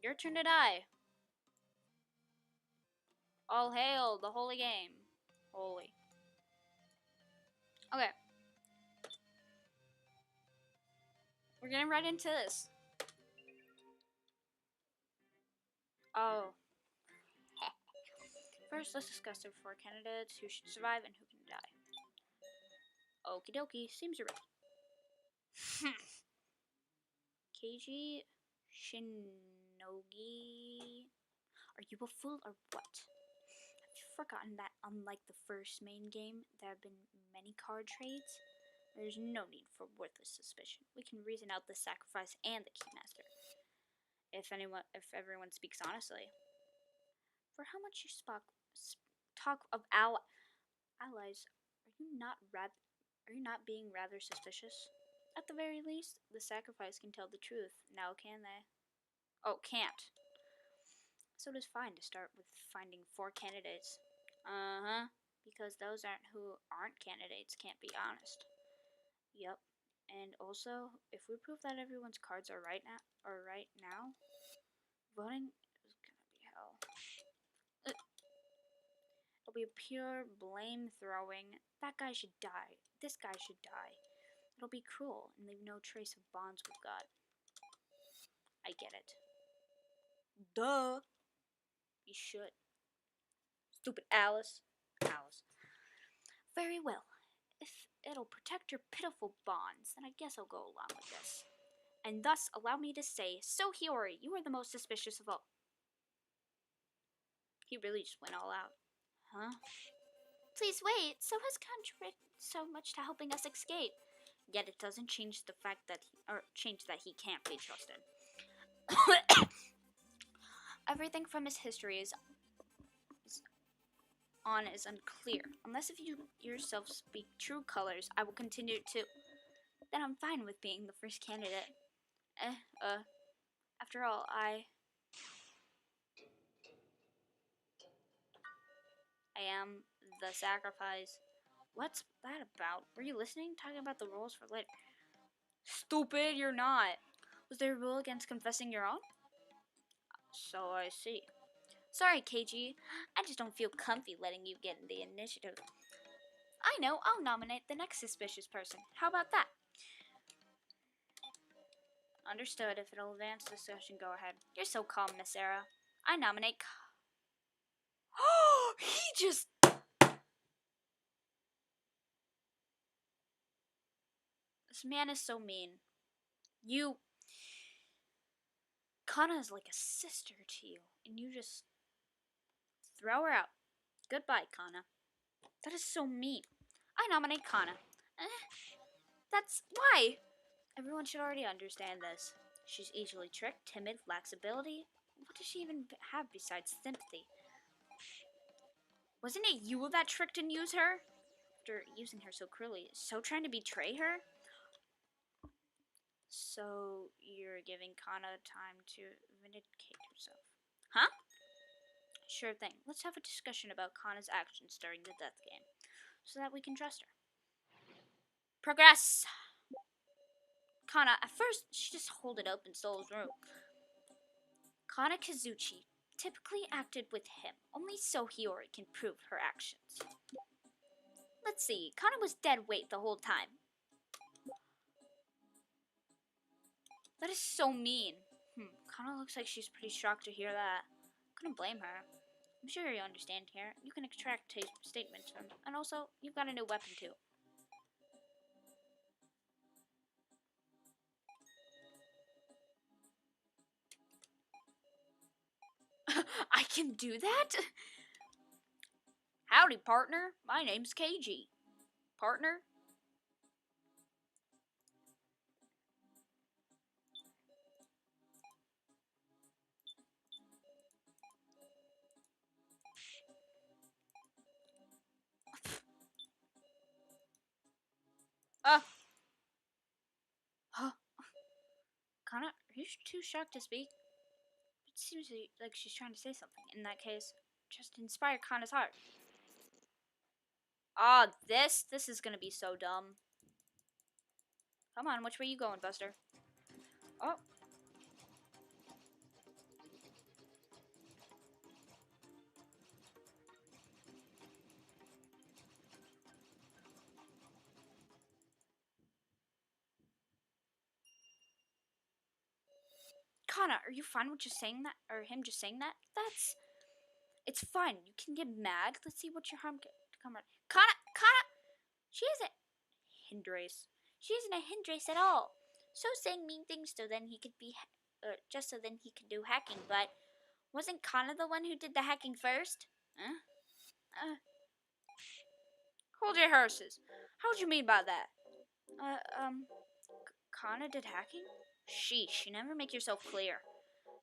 Your turn to die. All hail the holy game. Holy. Okay. We're getting right into this. Oh. First, let's discuss the 4 candidates who should survive and who can die. Okie dokie, seems you're ready. Keiji Shinogi. Are you a fool or what? Have you forgotten that unlike the first main game, there have been many card trades? There's no need for worthless suspicion. We can reason out the sacrifice and the keymaster. If everyone speaks honestly. For how much you talk of allies, are you not being rather suspicious? At the very least, the sacrifice can tell the truth. Now can they? Oh, can't. So it is fine to start with finding 4 candidates. Because those who aren't candidates can't be honest. Yep. And also, if we prove that everyone's cards are right now, voting is gonna be hell. It'll be pure blame throwing. That guy should die. This guy should die. It'll be cruel and leave no trace of bonds with God. I get it. Duh. You should. Stupid Alice. Very well. If it'll protect your pitiful bonds, then I guess I'll go along with this. And thus, allow me to say, so Hiyori, you are the most suspicious of all. He really just went all out. Huh? Please wait, so has contributed so much to helping us escape. Yet it doesn't change the fact that he can't be trusted. Everything from his history is unclear. Unless if you yourself speak true colors, I will continue to. Then I'm fine with being the first candidate. After all, I am the sacrifice. What's that about? Were you listening? Talking about the rules for later. Stupid, you're not. Was there a rule against confessing your own? So I see. Sorry, KG. I just don't feel comfy letting you get the initiative. I know, I'll nominate the next suspicious person. How about that? Understood. If it'll advance discussion, go ahead. You're so calm, Miss Sarah. I nominate... Oh, he just... This man is so mean. You... Kana is like a sister to you, and you just... throw her out. Goodbye, Kana. That is so mean. I nominate Kana. That's... Why? Everyone should already understand this. She's easily tricked, timid, lacks ability. What does she even have besides sympathy? Wasn't it you that tricked and used her? After using her so cruelly, so trying to betray her? So you're giving Kana time to vindicate herself. Huh? Sure thing. Let's have a discussion about Kana's actions during the death game, so that we can trust her. Progress! Kana, at first, she just held it up in Soul's room. Kana Kazuchi typically acted with him. Only so Hiyori can prove her actions. Let's see, Kana was dead weight the whole time. That is so mean. Kana looks like she's pretty shocked to hear that. Couldn't blame her. I'm sure you understand here. You can extract statements from, and also, you've got a new weapon too. I can do that? Howdy, partner. My name's KG. Partner? Huh? Kana, are you too shocked to speak? It seems like she's trying to say something. In that case, just inspire Kana's heart. Ah, this is gonna be so dumb. Come on, which way you going, Buster? Oh. Kana, are you fine with just saying that, or him just saying that? It's fine. You can get mad. Let's see what your harm can come around. Kana, she isn't hindrance. She isn't a hindrance at all. So saying mean things so then he could be, just so then he could do hacking. But wasn't Kana the one who did the hacking first? Huh? Hold your horses. How do you mean by that? Kana did hacking? Sheesh, you never make yourself clear.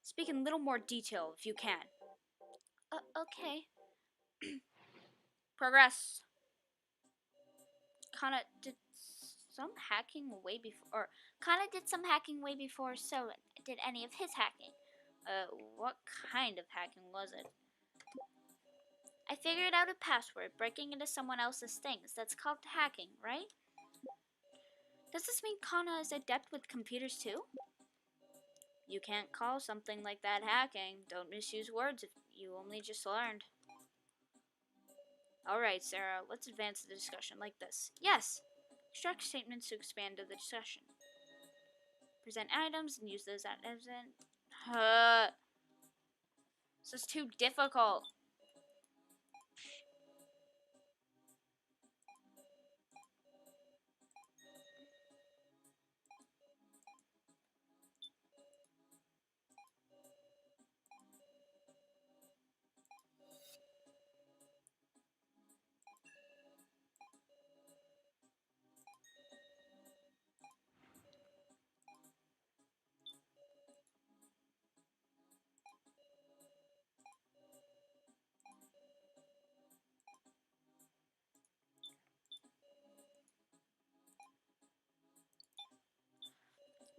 Speak in little more detail if you can. Okay. Progress. Kana did some hacking way before, or Kana did some hacking way before, so did any of his hacking. What kind of hacking was it? I figured out a password, breaking into someone else's things. That's called hacking, right? Does this mean Kana is adept with computers too? You can't call something like that hacking. Don't misuse words if you only just learned. Alright, Sarah, let's advance the discussion like this. Yes! Extract statements to expand the discussion. Present items and use those items in. This is too difficult.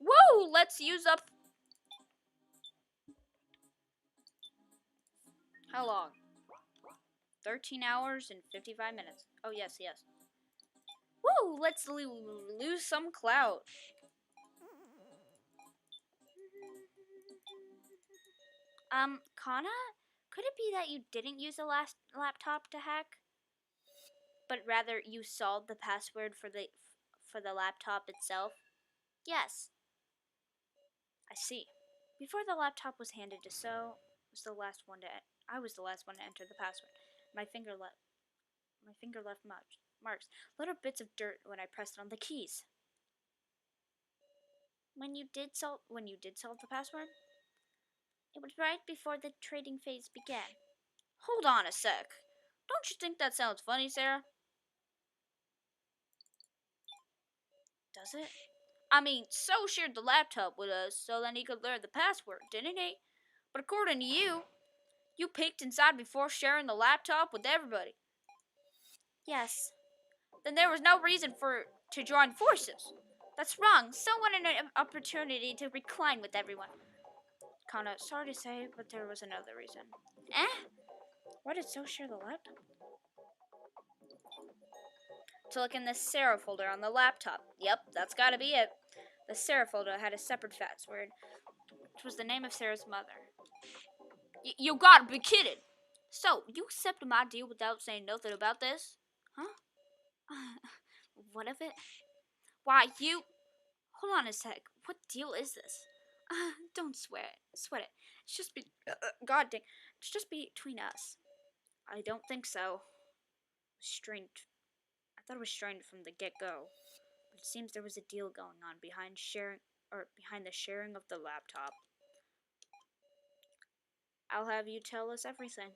Woo! Let's use up. How long? 13 hours and 55 minutes. Oh, yes. Woo! Let's lose some clout. Kana? Could it be that you didn't use the last laptop to hack? But rather you solved the password for the laptop itself? Yes. I see. Before the laptop was handed to So, I was the last one to enter the password. My finger left marks, little bits of dirt when I pressed on the keys. When you did solve the password, it was right before the trading phase began. Hold on a sec. Don't you think that sounds funny, Sarah? Does it? I mean, So shared the laptop with us so then he could learn the password, didn't he? But according to you, you peeked inside before sharing the laptop with everybody. Yes. Then there was no reason to join forces. That's wrong. So wanted an opportunity to recline with everyone. Kana, sorry to say, but there was another reason. Eh? Why did So share the laptop? To look in the Sarah folder on the laptop. Yep, that's gotta be it. The Sarah folder had a separate password, which was the name of Sarah's mother. You gotta be kidding! So, you accepted my deal without saying nothing about this? Huh? What of it? Why, you... Hold on a sec. What deal is this? Don't sweat it. It's just God dang. It's just between us. I don't think so. Strained. I thought it was strained from the get-go. But it seems there was a deal going on behind the sharing of the laptop. I'll have you tell us everything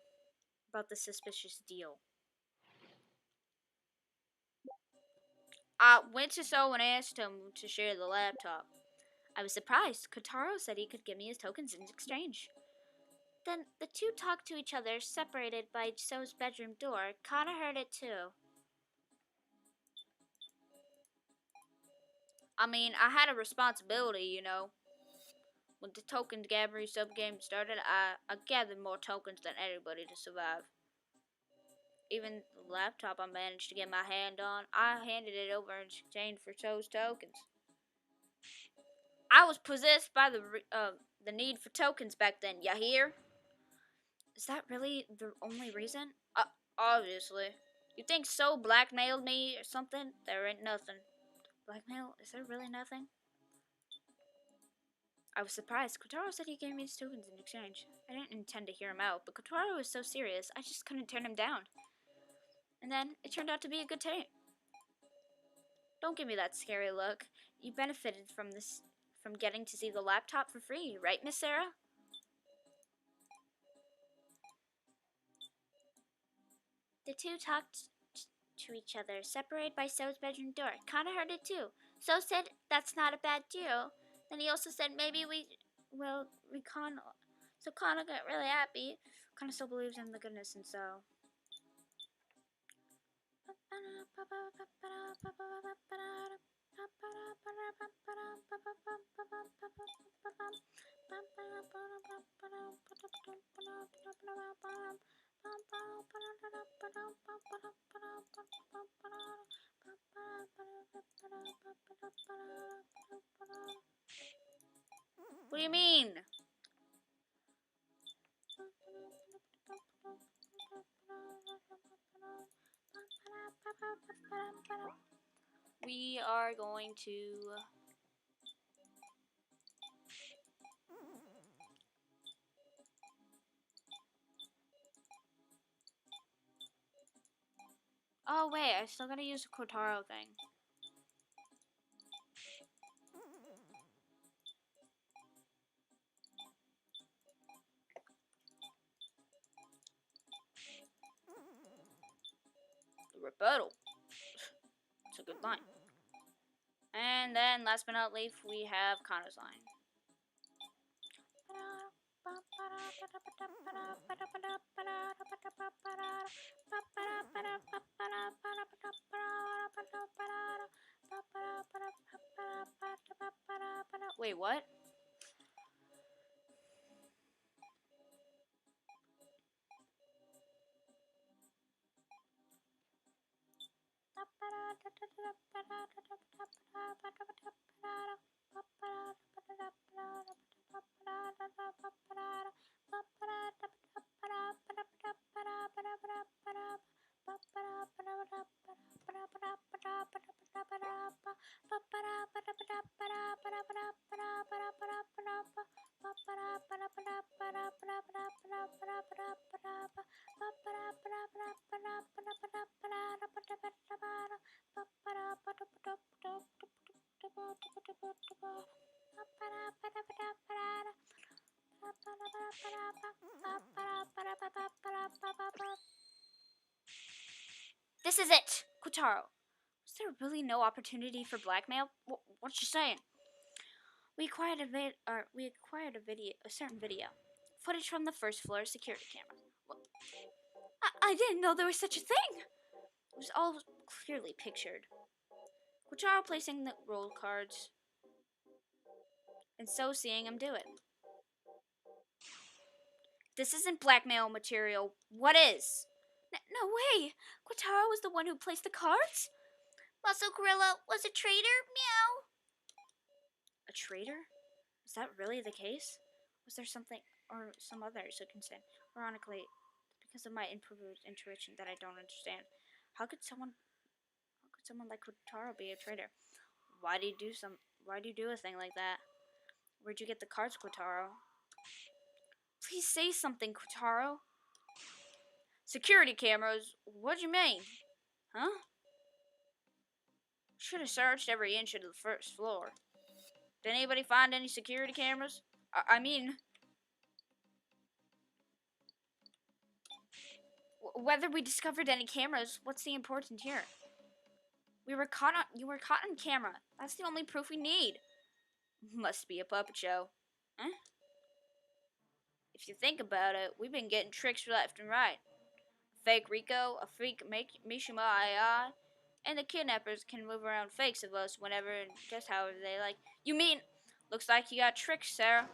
about the suspicious deal. I went to So and asked him to share the laptop. I was surprised. Kotaro said he could give me his tokens in exchange. Then the two talked to each other, separated by So's bedroom door. Kana heard it too. I mean, I had a responsibility, you know. When the token gathering subgame started, I gathered more tokens than anybody to survive. Even the laptop I managed to get my hand on, I handed it over in exchange for So's tokens. I was possessed by the need for tokens back then, ya hear? Is that really the only reason? Obviously. You think So blackmailed me or something? There ain't nothing. Blackmail? Is there really nothing? I was surprised. Kotaro said he gave me his tokens in exchange. I didn't intend to hear him out, but Kotaro was so serious, I just couldn't turn him down. And then, it turned out to be a good date. Don't give me that scary look. You benefited from getting to see the laptop for free, right, Miss Sarah? The two talked to each other, separated by So's bedroom door. Kana heard it too. So said that's not a bad deal. Then he also said maybe we will recon. So Kana got really happy. Kana still believes in the goodness and so. What do you mean? We are going to... Oh wait, I still gotta use the Kotaro thing. The rebuttal. It's a good line. And then, last but not least, we have Kana's line. Wait, what? This is it, Kotaro. Is there really no opportunity for blackmail? What you saying? We acquired a certain video, footage from the first floor security camera. Well, I didn't know there was such a thing. It was all clearly pictured. Kotaro placing the roll cards, and so seeing him do it. This isn't blackmail material. What is? No way! Kotaro was the one who placed the cards? Muscle Gorilla was a traitor? Meow! A traitor? Is that really the case? Was there something or some other circumstance? Ironically, because of my improved intuition that I don't understand. How could someone like Kotaro be a traitor? Why do you do a thing like that? Where'd you get the cards, Kotaro? Please say something, Kotaro. Security cameras? What do you mean? Huh? Should have searched every inch of the first floor. Did anybody find any security cameras? I mean... Whether we discovered any cameras, what's the important here? You were caught on camera. That's the only proof we need. Must be a puppet show. Huh? If you think about it, we've been getting tricks left and right. Fake Rico, a fake Mishima AI, and the kidnappers can move around fakes of us whenever and just however they like. You mean, looks like you got tricked, Sarah.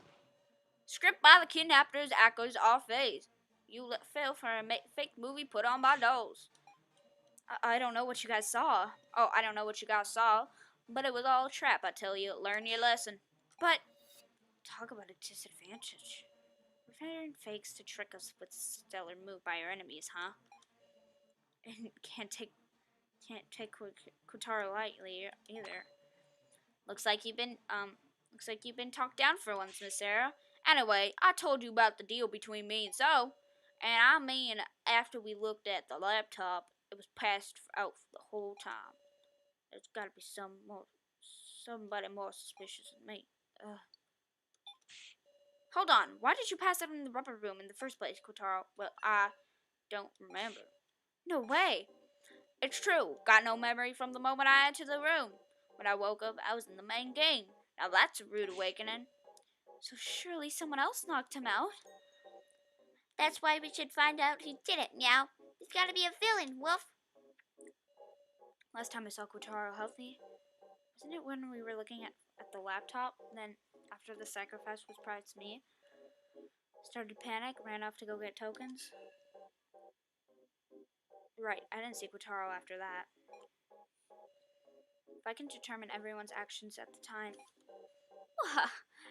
Script by the kidnappers echoes our phase. You fell for a fake movie put on by dolls. I don't know what you guys saw. Oh, I don't know what you guys saw, but it was all a trap, I tell you. Learn your lesson. But, talk about a disadvantage. We're hiring fakes to trick us with stellar move by our enemies, huh? And can't take Kotaro lightly either. Looks like you've been Looks like you've been talked down for once, Miss Sarah. Anyway, I told you about the deal between me and Zoe. And I mean, after we looked at the laptop, it was passed out for the whole time. There's gotta be somebody more suspicious than me. Ugh. Hold on, why did you pass out in the rubber room in the first place, Kotaro? Well, I don't remember. No way. It's true. Got no memory from the moment I entered the room. When I woke up, I was in the main game. Now that's a rude awakening. So surely someone else knocked him out. That's why we should find out who did it, Meow. He's gotta be a villain, Wolf. Last time I saw Kotaro healthy, wasn't it when we were looking at the laptop? Then, after the sacrifice was prized me, started to panic, ran off to go get tokens. Right, I didn't see Kotaro after that. If I can determine everyone's actions at the time.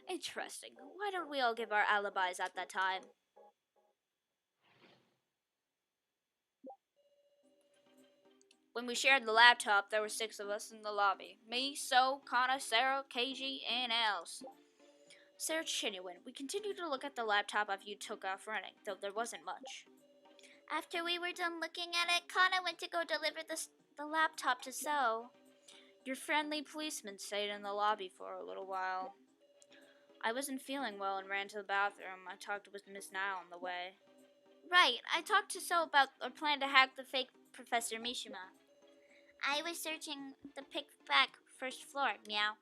Interesting. Why don't we all give our alibis at that time? When we shared the laptop, there were 6 of us in the lobby. Me, So, Kana, Sarah, Keiji, and else. Sarah Chinuin. We continued to look at the laptop after you took off running, though there wasn't much. After we were done looking at it, Kana went to go deliver the laptop to So. Your friendly policeman stayed in the lobby for a little while. I wasn't feeling well and ran to the bathroom. I talked with Miss Nile on the way. Right, I talked to So about our plan to hack the fake Professor Mishima. I was searching the pick-back first floor, Meow.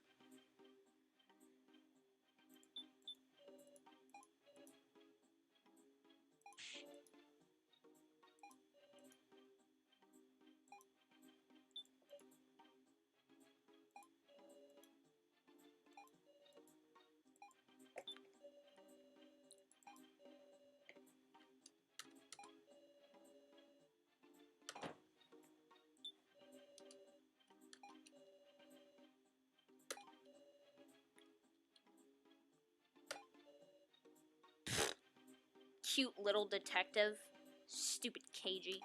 Cute little detective. Stupid Keiji.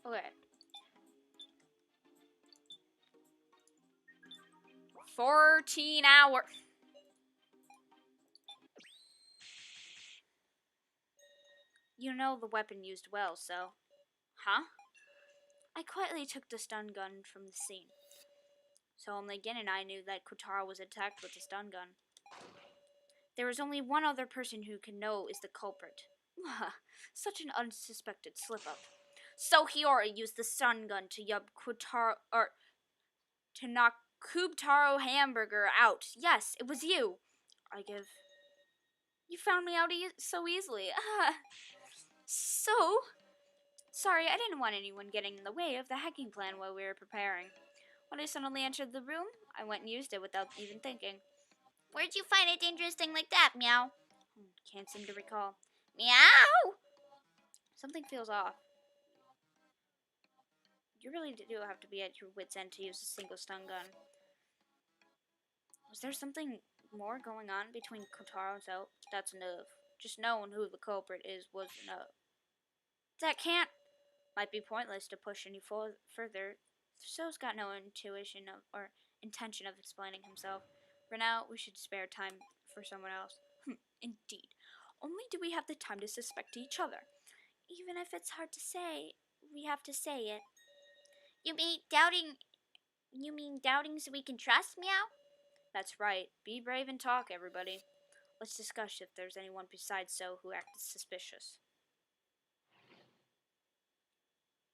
Okay. 14 hours. You know the weapon used well, So. Huh? I quietly took the stun gun from the scene. So only Gin and I knew that Kotaro was attacked with a stun gun. There is only one other person who can know is the culprit. Such an unsuspected slip-up. So Hiyori used the stun gun to to knock Kubtaro Hamburger out. Yes, it was you. I give. You found me out so easily. So sorry, I didn't want anyone getting in the way of the hacking plan while we were preparing. When I suddenly entered the room, I went and used it without even thinking. Where'd you find a dangerous thing like that, Meow? Can't seem to recall. Meow! Something feels off. You really do have to be at your wit's end to use a single stun gun. Was there something more going on between Kotaro and So? That's enough. Just knowing who the culprit is was enough. That can't... Might be pointless to push any further. So's got no intuition or intention of explaining himself. For now, we should spare time for someone else. Indeed. Only do we have the time to suspect each other. Even if it's hard to say, we have to say it. You mean doubting so we can trust, Meow? That's right. Be brave and talk, everybody. Let's discuss if there's anyone besides So who acted suspicious.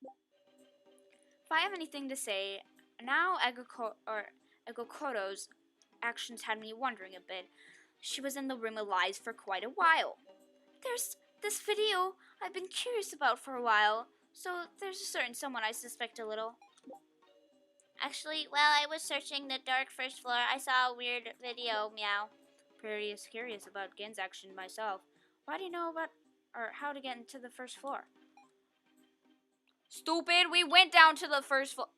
If I have anything to say, now Egokoto's actions had me wondering a bit. She was in the room alive for quite a while. There's this video I've been curious about for a while, so there's a certain someone I suspect a little. Actually, while I was searching the dark first floor, I saw a weird video, meow. Pretty curious about Gen's action myself. Why do you know about, or how to get into the first floor? Stupid, we went down to the first floor.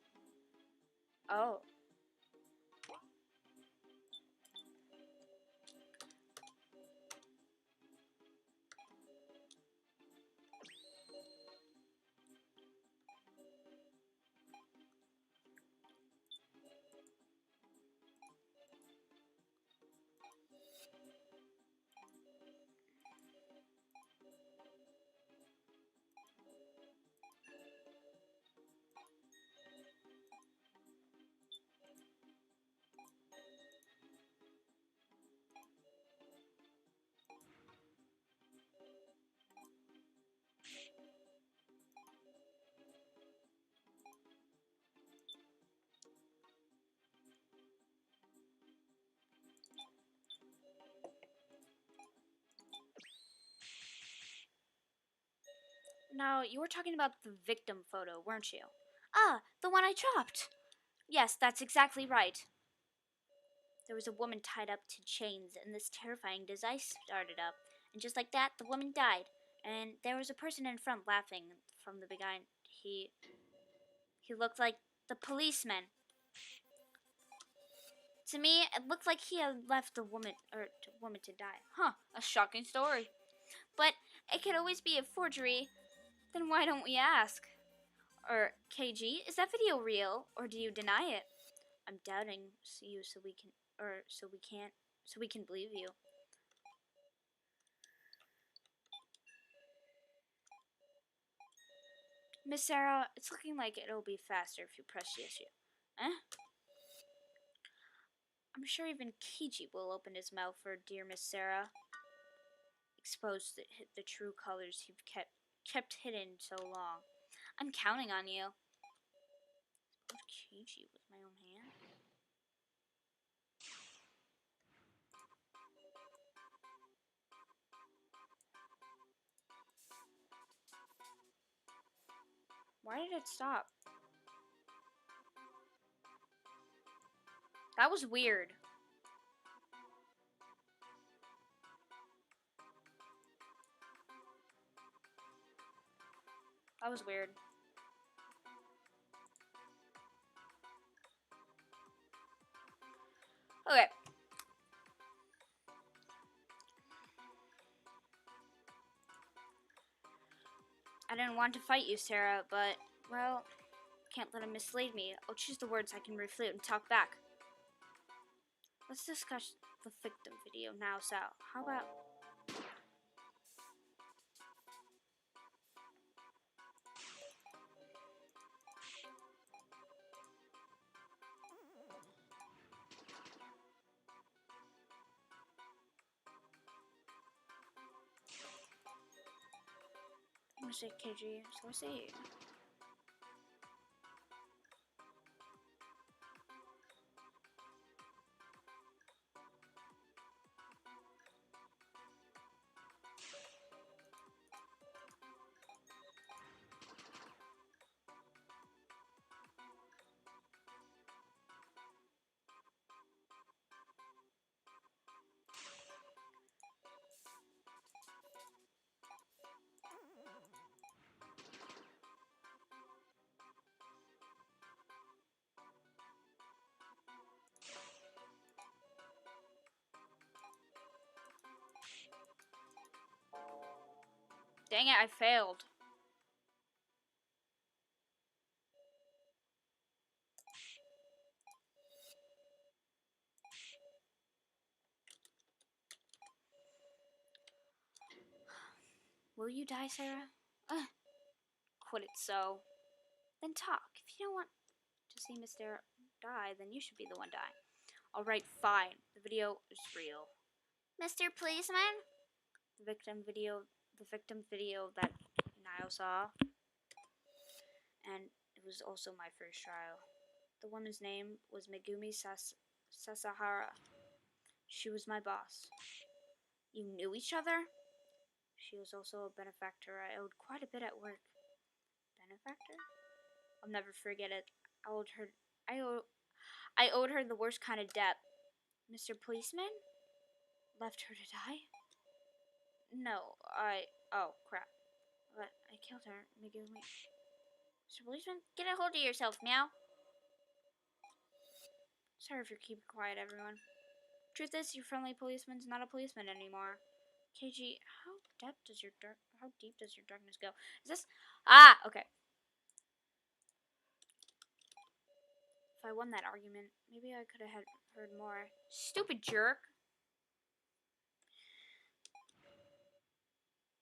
Oh. Now, you were talking about the victim photo, weren't you? Ah, the one I dropped. Yes, that's exactly right. There was a woman tied up to chains, and this terrifying device started up. And just like that, the woman died. And there was a person in front laughing from the behind. He looked like the policeman. To me, it looked like he had left the woman to die. Huh, a shocking story. But it could always be a forgery. Then why don't we ask? Or, KG, is that video real, or do you deny it? I'm doubting you so we can, or so we can't, so we can believe you. Miss Sarah, it's looking like it'll be faster if you press yes here. Eh? I'm sure even KG will open his mouth for dear Miss Sarah. Expose the true colors you've kept hidden so long. I'm counting on you. What KG with my own hand? Why did it stop? That was weird. That was weird. Okay. I didn't want to fight you, Sarah, but, well, can't let him mislead me. I'll choose the words I can refute and talk back. Let's discuss the victim video now, Sal. How about... I'm gonna say KG, so I say... Dang it, I failed. Will you die, Sarah? Quit it so. Then talk. If you don't want to see Miss Sarah die, then you should be the one dying. Alright, fine. The video is real. Mr. Policeman? The victim video that Niall saw. And it was also my first trial. The woman's name was Megumi Sasahara. She was my boss. You knew each other? She was also a benefactor. I owed quite a bit at work. Benefactor? I'll never forget it. I owed I owed her the worst kind of debt. Mr. Policeman? Left her to die? No, oh crap. But I killed her. Mr. Policeman? Get a hold of yourself, meow. Sorry if you're keeping quiet, everyone. Truth is, your friendly policeman's not a policeman anymore. KG, how deep does your darkness go? Is this okay. If I won that argument, maybe I could have heard more. Stupid jerk.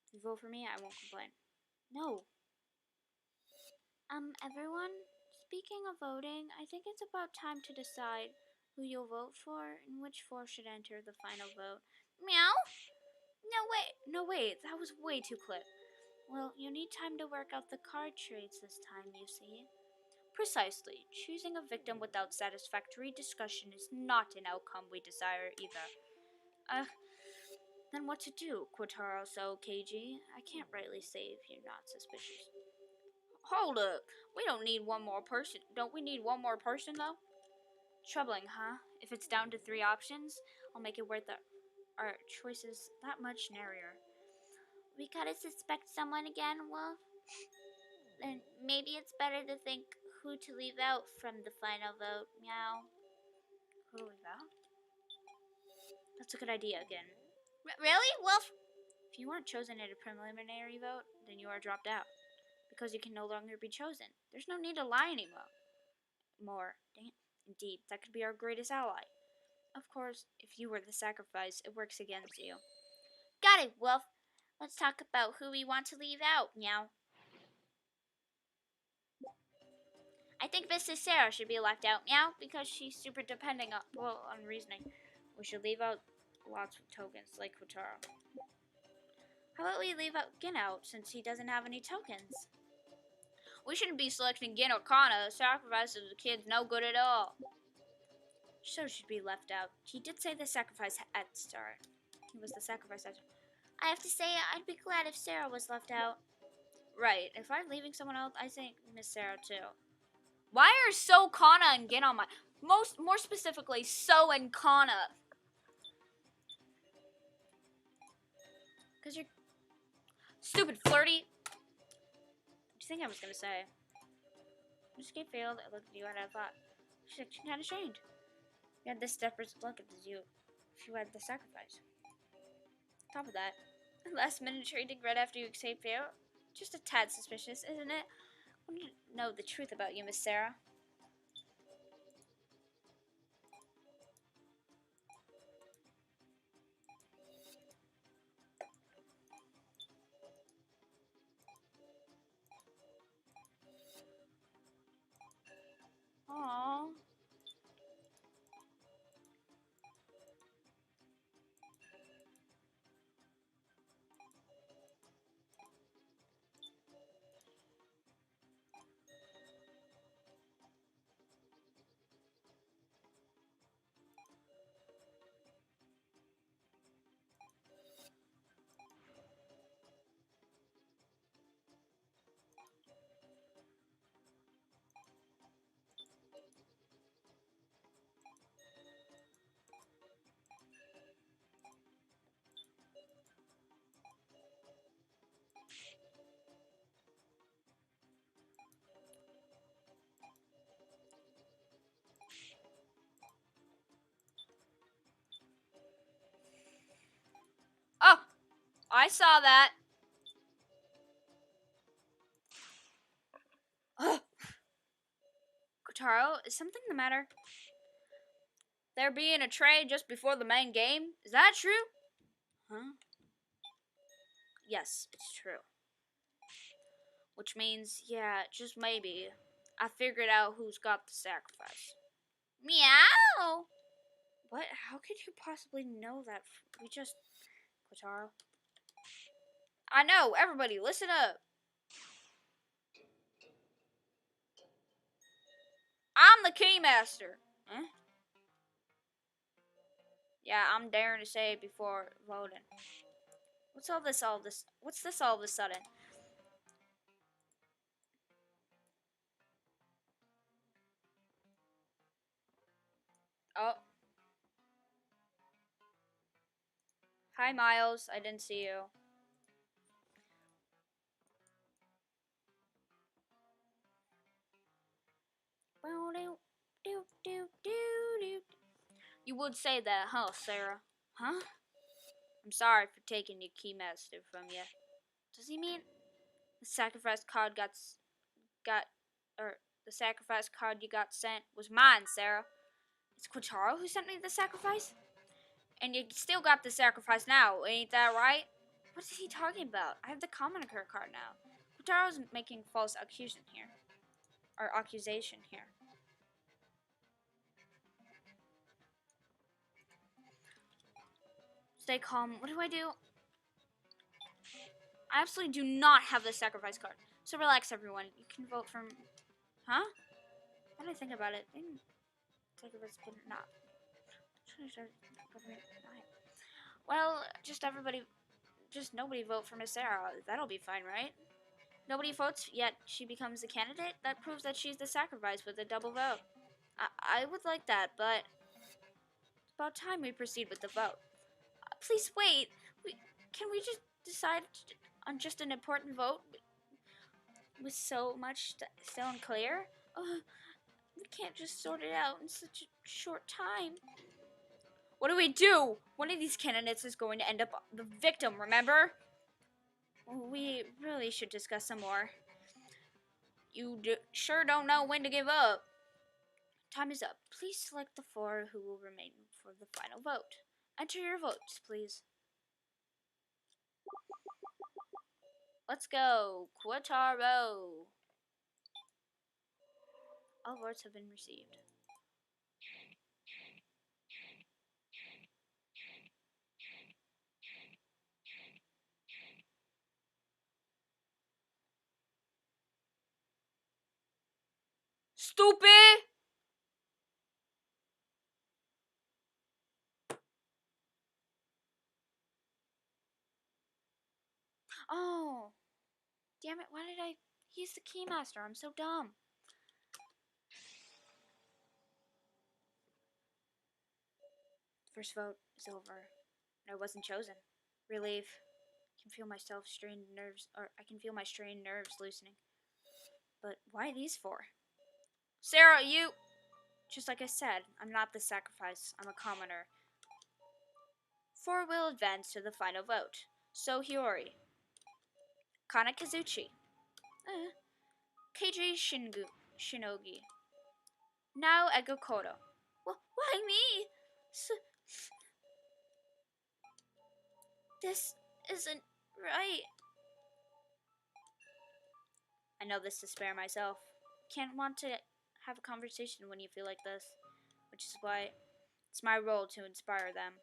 If you vote for me, I won't complain. No. Everyone, speaking of voting, I think it's about time to decide who you'll vote for and which four should enter the final vote. Meow? No, wait, that was way too quick. Well, you need time to work out the card trades this time, you see. Precisely. Choosing a victim without satisfactory discussion is not an outcome we desire either. Then what to do, Quataro so KG? I can't rightly say if you're not suspicious. Hold up. We don't need one more person. Don't we need one more person, though? Troubling, huh? If it's down to 3 options, I'll make it worth our choices that much narrower. We gotta suspect someone again, Wolf? Then maybe it's better to think who to leave out from the final vote, meow. Who to leave out? That's a good idea again. Really, Wolf? If you weren't chosen at a preliminary vote, then you are dropped out. Because you can no longer be chosen. There's no need to lie anymore. Indeed, that could be our greatest ally. Of course, if you were the sacrifice, it works against you. Got it, Wolf. Let's talk about who we want to leave out, meow. I think Mrs. Sarah should be left out, meow, because she's super depending on reasoning. We should leave out lots of tokens, like Kotaro. How about we leave out Gin out, since he doesn't have any tokens? We shouldn't be selecting Gin or Kana. The sacrifice of the kid's no good at all. So should be left out. He did say the sacrifice at the start. He was the sacrifice at. I have to say, I'd be glad if Sarah was left out. Right. If I'm leaving someone else, I think Miss Sarah too. Why are So, Kana, and Gin on my... More specifically, So and Kana? Because you're... Stupid flirty. What do you think I was going to say? Escape failed. I looked at you and I thought, she's kind of ashamed. You had this desperate look at you. She had the sacrifice. On top of that, last minute trading right after you escape failed. Just a tad suspicious, isn't it? I want to know the truth about you, Miss Sarah. Aww. Oh! I saw that. Ugh. Kotaro, is something the matter? There being a trade just before the main game? Is that true? Huh? Yes, it's true. Which means, yeah, just maybe, I figured out who's got the sacrifice. Meow! What? How could you possibly know that? We just... Kotaro. I know, everybody, listen up. I'm the Keymaster. Huh? Yeah, I'm daring to say it before voting. What's all this? What's this all of a sudden? Oh, hi Miles. I didn't see you. You would say that, huh, Sarah? Huh? I'm sorry for taking your keymaster from you. Does he mean the sacrifice card got or the sacrifice card you got sent was mine, Sarah? It's Quataro who sent me the sacrifice? And you still got the sacrifice now, ain't that right? What is he talking about? I have the commoner card now. Quataro's making false accusation here. Or accusation here. Stay calm. What do I do? I absolutely do not have the sacrifice card. So relax, everyone. You can vote for... Huh? How did I think about it? Sacrifice, but not. Well, just everybody... Just nobody vote for Miss Sarah. That'll be fine, right? Nobody votes, yet she becomes the candidate? That proves that she's the sacrifice with a double vote. I would like that, but it's about time we proceed with the vote. Please wait. Can we just decide on just an important vote with so much still unclear? We can't just sort it out in such a short time. What do we do? One of these candidates is going to end up the victim, remember? We really should discuss some more. You sure don't know when to give up. Time is up. Please select the four who will remain for the final vote. Enter your votes, please. Let's go. Quataro. All votes have been received. Stupid! Oh. Damn it, why did I... He's the keymaster. I'm so dumb. First vote is over. I wasn't chosen. Relief. I can feel myself strained nerves, or I can feel my strained nerves loosening. But why these four? Sarah, you... Just like I said, I'm not the sacrifice. I'm a commoner. Four will advance to the final vote. So Hiyori. Kana Kazuchi. Keiji Shinogi. Now Ego Kodo. Why me? This isn't right. I know this to spare myself. Can't want to have a conversation when you feel like this, which is why it's my role to inspire them,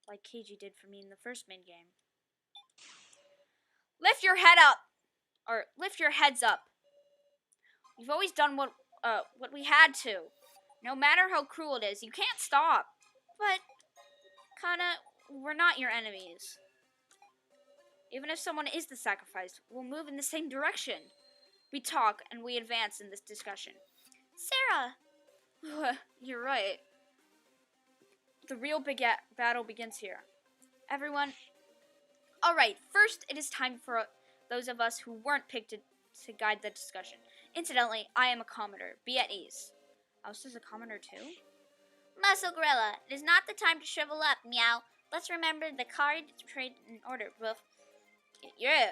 like Keiji did for me in the first main game. Lift your head up, or lift your heads up. We've always done what we had to. No matter how cruel it is, you can't stop. But, Kana, we're not your enemies. Even if someone is the sacrifice, we'll move in the same direction. We talk and we advance in this discussion. Sarah! You're right. The real battle begins here. Everyone... Alright, first it is time for those of us who weren't picked to guide the discussion. Incidentally, I am a commoner. Be at ease. Alice is a commoner too? Muscle Gorilla, it is not the time to shrivel up, meow. Let's remember the card trade in order, Woof. Yeah.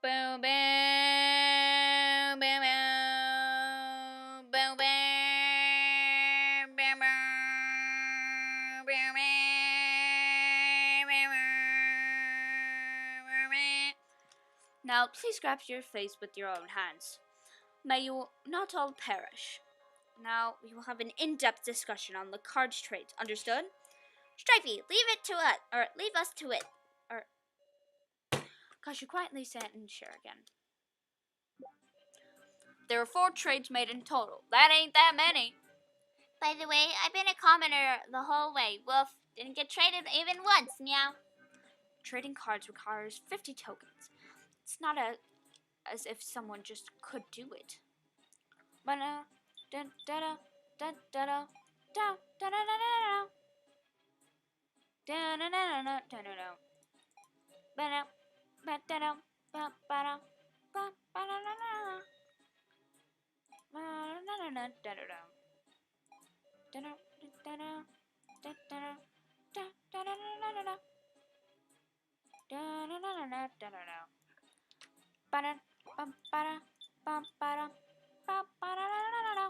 Boom, boom, boom, boom, boom, boom, boom, boom, boom. Now, please grab your face with your own hands. May you not all perish. Now, we will have an in-depth discussion on the cards trade. Understood? Stripey, leave it to us, or leave us to it. Or, gosh, you quietly sat in the chair again. There were 4 trades made in total. That ain't that many. By the way, I've been a commoner the whole way. Woof. Didn't get traded even once, meow. Trading cards requires 50 tokens. It's not as if someone just could do it. Ba-da, da-da-da, da-da-da, da-da-da-da-da. Da-da-da-da-da, da-da-da. Ba-da, ba-da-da, ba-ba-da, ba-ba-da-da-da. Ba-da-da-da, da-da-da. Da-da, da-da, da-da-da, da-da-da-da-da-da. Da-da-da-da-da, da-da-da. Ba-da, ba-ba-da, ba-ba-da, ba-ba-da-da-da-da.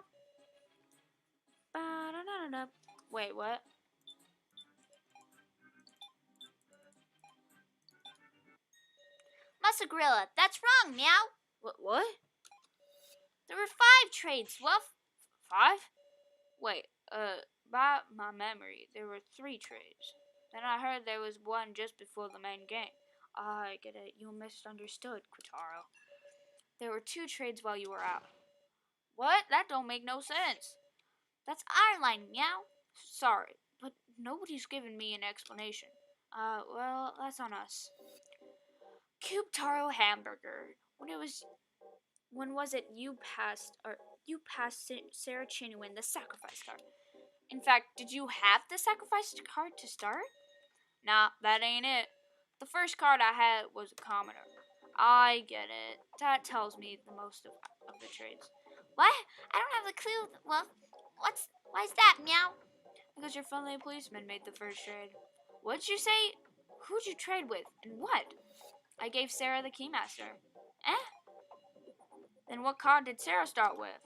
Ba-da-da-da-da. Wait, what? Muscle Gorilla, that's wrong, meow. What? There were 5 trades, Woof. 5? Wait, by my memory, there were 3 trades. Then I heard there was one just before the main game. I get it. You misunderstood, Quataro. There were 2 trades while you were out. What? That don't make no sense. That's our line, meow. Sorry, but nobody's given me an explanation. Well, that's on us. Cube Taro Hamburger. When was it you passed Sarah Chinuin the sacrifice card? In fact, did you have the sacrifice card to start? Nah, that ain't it. The first card I had was a commoner. I get it. That tells me the most of the trades. What? I don't have a clue. Well, why's that, meow? Because your friendly policeman made the first trade. What'd you say? Who'd you trade with, and what? I gave Sarah the Keymaster. Eh? Then what card did Sarah start with?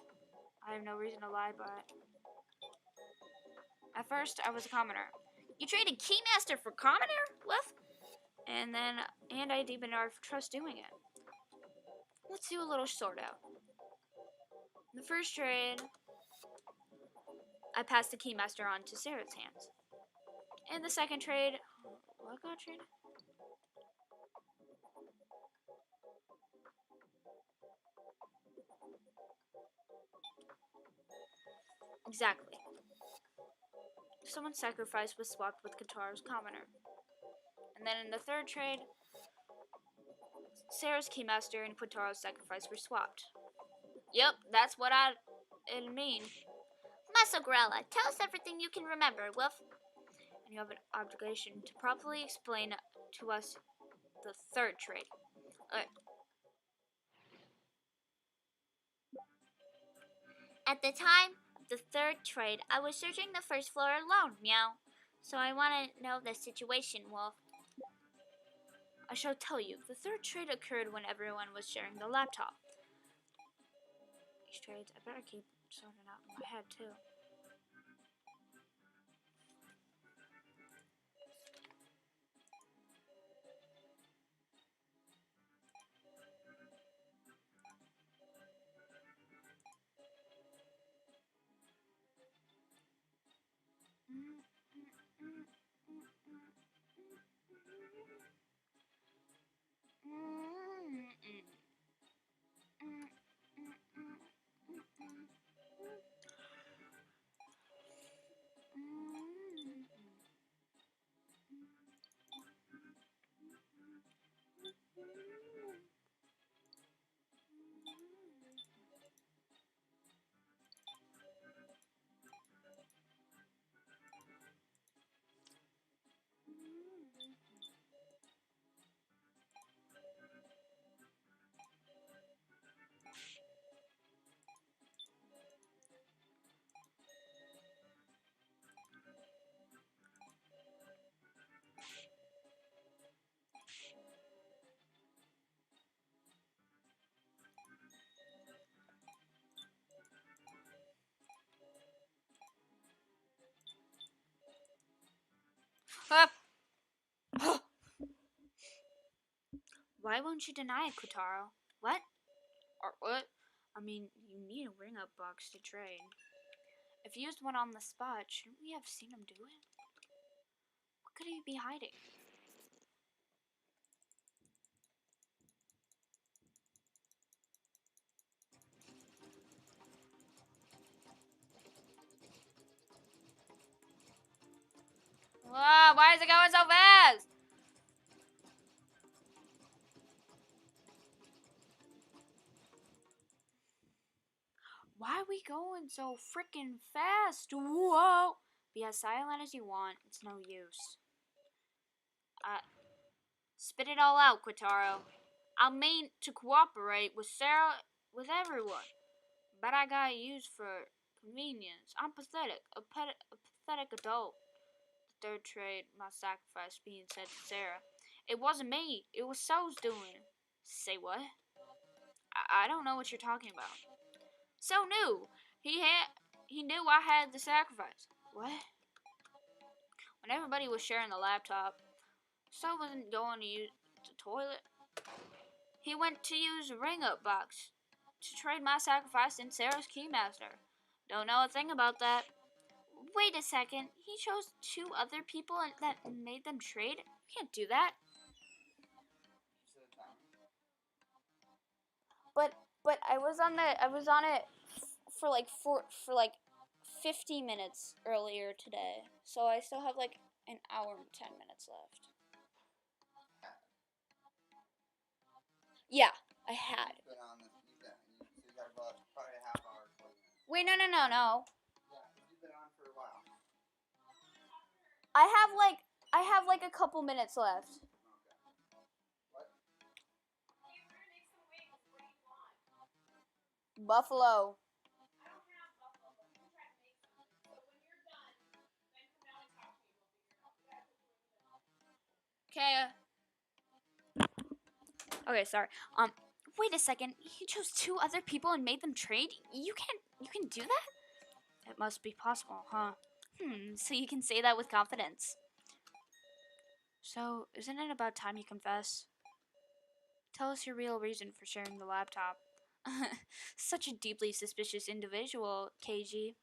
I have no reason to lie, but... At first, I was a commoner. You traded Keymaster for commoner? What? And I deepened our trust doing it. Let's do a little sort out. In the first trade, I passed the Keymaster on to Sarah's hands. In the second trade, what got traded? Exactly. Someone's sacrifice was swapped with Kataro's commoner. And then in the third trade, Sarah's Keymaster and Kataro's sacrifice were swapped. Yep, that's what it'd mean. Muscle Gorilla, tell us everything you can remember, Wolf. And you have an obligation to properly explain to us the third trade. At the time of the third trade, I was searching the first floor alone, meow. So I want to know the situation, Wolf. I shall tell you. The third trade occurred when everyone was sharing the laptop. These trades, I better keep sorting out in my head, too. Why won't you deny it, Kotaro? What? Or what? I mean, you need a ring-up box to trade. If you used one on the spot, shouldn't we have seen him do it? Could he be hiding? Wow, why is it going so fast? Why are we going so freaking fast? Whoa! Be as silent as you want. It's no use. Spit it all out, Quataro. I mean to cooperate with Sarah, with everyone. But I got used for convenience. I'm pathetic. A pathetic adult. The third trade, my sacrifice being said to Sarah. It wasn't me. It was So's doing. Say what? I don't know what you're talking about. So knew. He knew I had the sacrifice. What? When everybody was sharing the laptop, So wasn't going to use the toilet. He went to use a ring-up box to trade my sacrifice in Sarah's Keymaster. Don't know a thing about that. Wait a second. He chose two other people and that made them trade? You can't do that. But I was on it for like 50 minutes earlier today. So I still have like an hour and 10 minutes left. Yeah, I had. Wait, no. I have like a couple minutes left. Buffalo. Okay. Okay, sorry. Wait a second. He chose two other people and made them trade? You can do that? It must be possible, huh? So you can say that with confidence. So, isn't it about time you confess? Tell us your real reason for sharing the laptop. Such a deeply suspicious individual, KG.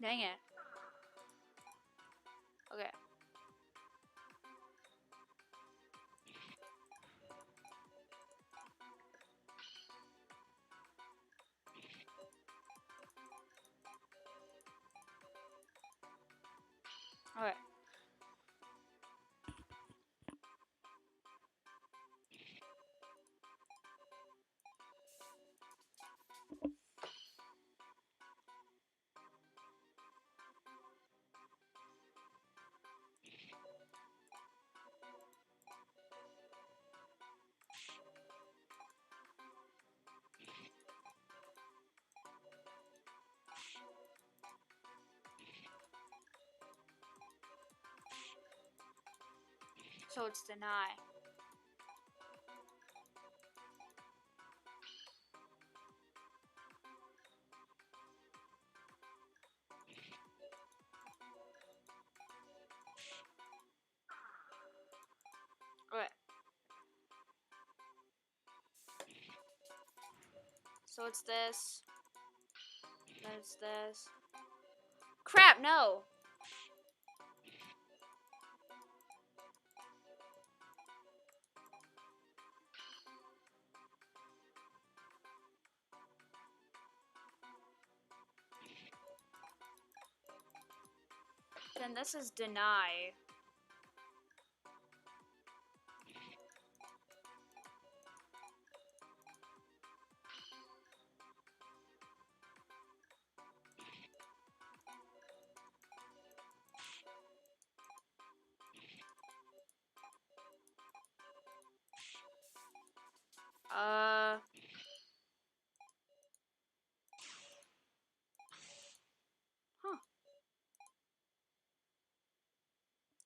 Dang it. Okay. Okay. So it's deny. Okay. So it's this. Then it's this. Crap, no! Then this is deny. Huh.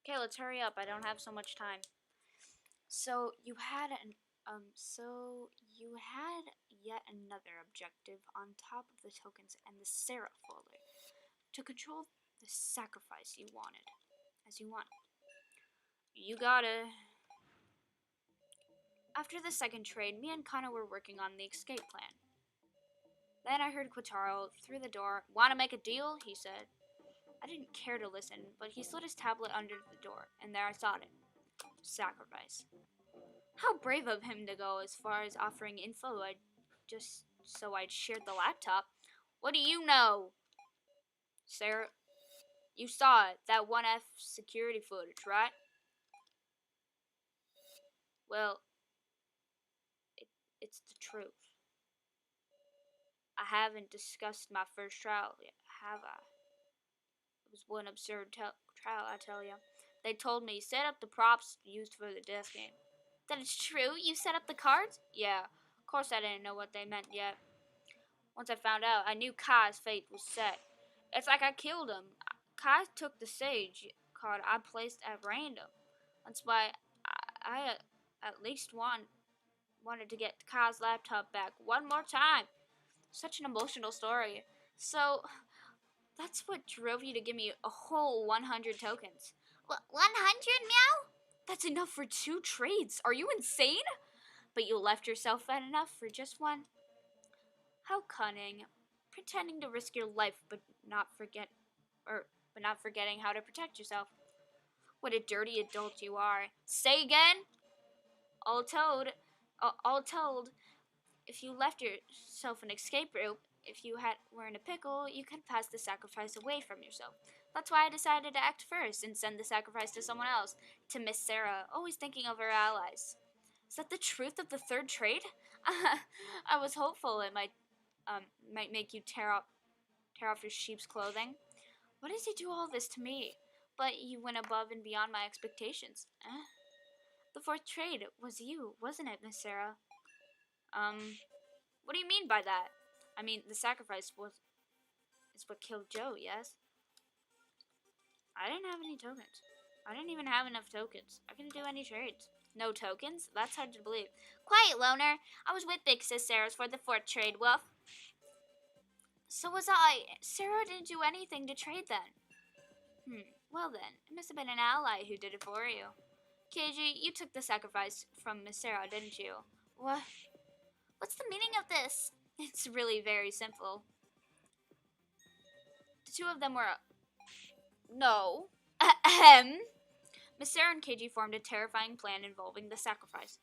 Okay, let's hurry up. I don't have so much time. So you had yet another objective on top of the tokens and the Sarah folder to control the sacrifice you wanted, as you want. You got it. After the second trade, me and Kana were working on the escape plan. Then I heard Quataro through the door. "Want to make a deal?" he said. I didn't care to listen, but he slid his tablet under the door, and there I saw it. Sacrifice. How brave of him to go as far as offering info just so I'd shared the laptop. What do you know? Sarah, you saw it, that 1F security footage, right? Well, it's the truth. I haven't discussed my first trial yet, have I? It was one absurd trial, I tell you. They told me, set up the props used for the death game. That is true? You set up the cards? Yeah. Of course I didn't know what they meant yet. Once I found out, I knew Kai's fate was set. It's like I killed him. Kai took the sage card I placed at random. That's why I at least wanted to get Kai's laptop back one more time. Such an emotional story. So, that's what drove you to give me a whole 100 tokens. 100, meow? That's enough for 2 trades. Are you insane? But you left yourself at enough for just one? How cunning. Pretending to risk your life but not forgetting how to protect yourself. What a dirty adult you are. Say again? All told, if you left yourself an escape route, if you were in a pickle, you could pass the sacrifice away from yourself. That's why I decided to act first and send the sacrifice to someone else, to Miss Sarah, always thinking of her allies. Is that the truth of the third trade? I was hopeful it might make you tear off your sheep's clothing. Why does he do all this to me? But you went above and beyond my expectations. The fourth trade was you, wasn't it, Miss Sarah? What do you mean by that? I mean, the sacrifice is what killed Joe, yes? I didn't have any tokens. I didn't even have enough tokens. I couldn't do any trades. No tokens? That's hard to believe. Quiet, loner. I was with Big Sis Sarah's for the fourth trade, Wolf. So was I. Sarah didn't do anything to trade then. Well then, it must have been an ally who did it for you. KG, you took the sacrifice from Miss Sarah, didn't you? What? What's the meaning of this? It's really very simple. The two of them were... No. Ahem. Miss Sarah and KG formed a terrifying plan involving the sacrifice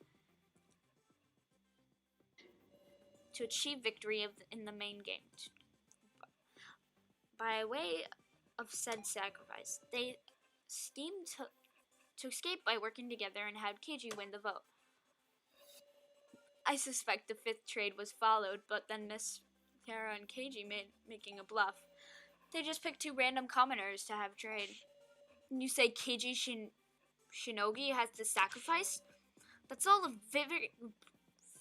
to achieve victory in the main game. By way of said sacrifice, they schemed to escape by working together and had KG win the vote. I suspect the fifth trade was followed, but then Miss Sarah and KG making a bluff. They just picked 2 random commoners to have trade. And you say KG Shinogi has the sacrifice? That's all a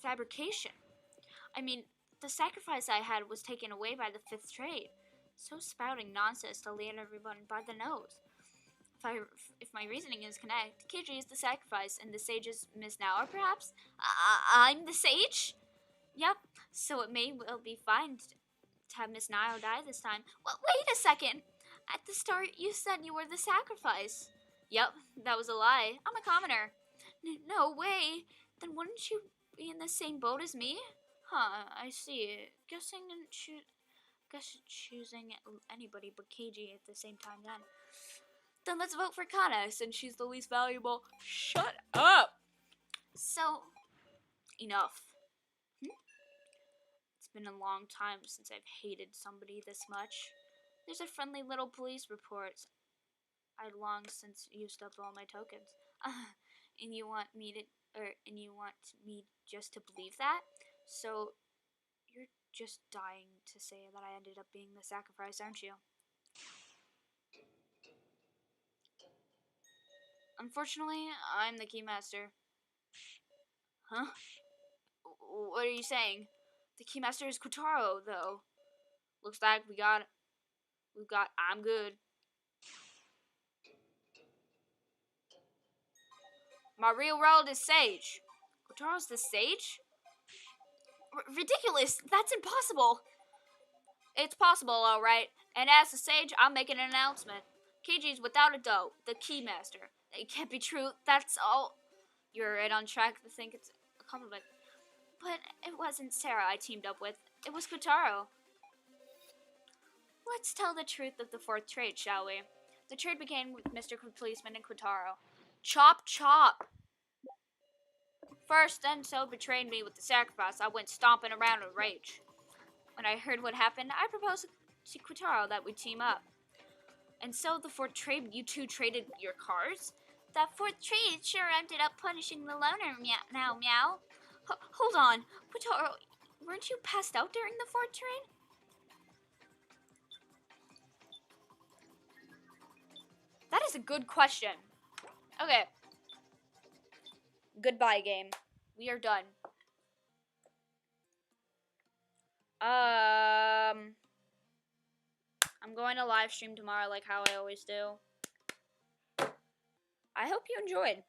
fabrication. I mean, the sacrifice I had was taken away by the fifth trade. So spouting nonsense to lead everyone by the nose. If my reasoning is correct, KG is the sacrifice and the sage is Miss Nauer, perhaps? I'm the sage? Yep, so it may well be fine to have Miss Nauer die this time. Well, wait a second! At the start, you said you were the sacrifice. Yep, that was a lie. I'm a commoner. No way! Then wouldn't you be in the same boat as me? Huh, I see. Guess choosing anybody but KG at the same time then. Then let's vote for Kana, since she's the least valuable. Shut up! So, enough. It's been a long time since I've hated somebody this much. There's a friendly little police report I'd long since used up all my tokens. And you want me just to believe that? So you're just dying to say that I ended up being the sacrifice, aren't you? Unfortunately, I'm the keymaster. Huh? What are you saying? The keymaster is Kotaro, though. Looks like we've got I'm good. My real world is Sage. Kotaro's the Sage? Ridiculous! That's impossible! It's possible, alright. And as the Sage, I'm making an announcement. Kiji's without a doubt the Keymaster. It can't be true, that's all. You're right on track to think it's a compliment. But it wasn't Sarah I teamed up with, it was Kotaro. Let's tell the truth of the fourth trade, shall we? The trade began with Mr. Policeman and Kotaro. Chop, chop! First, Enso betrayed me with the sacrifice. I went stomping around in rage. When I heard what happened, I proposed to Kotaro that we team up. And so the fourth trade, you two traded your cars? That fourth trade sure ended up punishing the loner, meow. Hold on, Kotaro, weren't you passed out during the fourth trade? That is a good question. Okay. Goodbye, game. We are done. I'm going to live stream tomorrow like how I always do. I hope you enjoyed.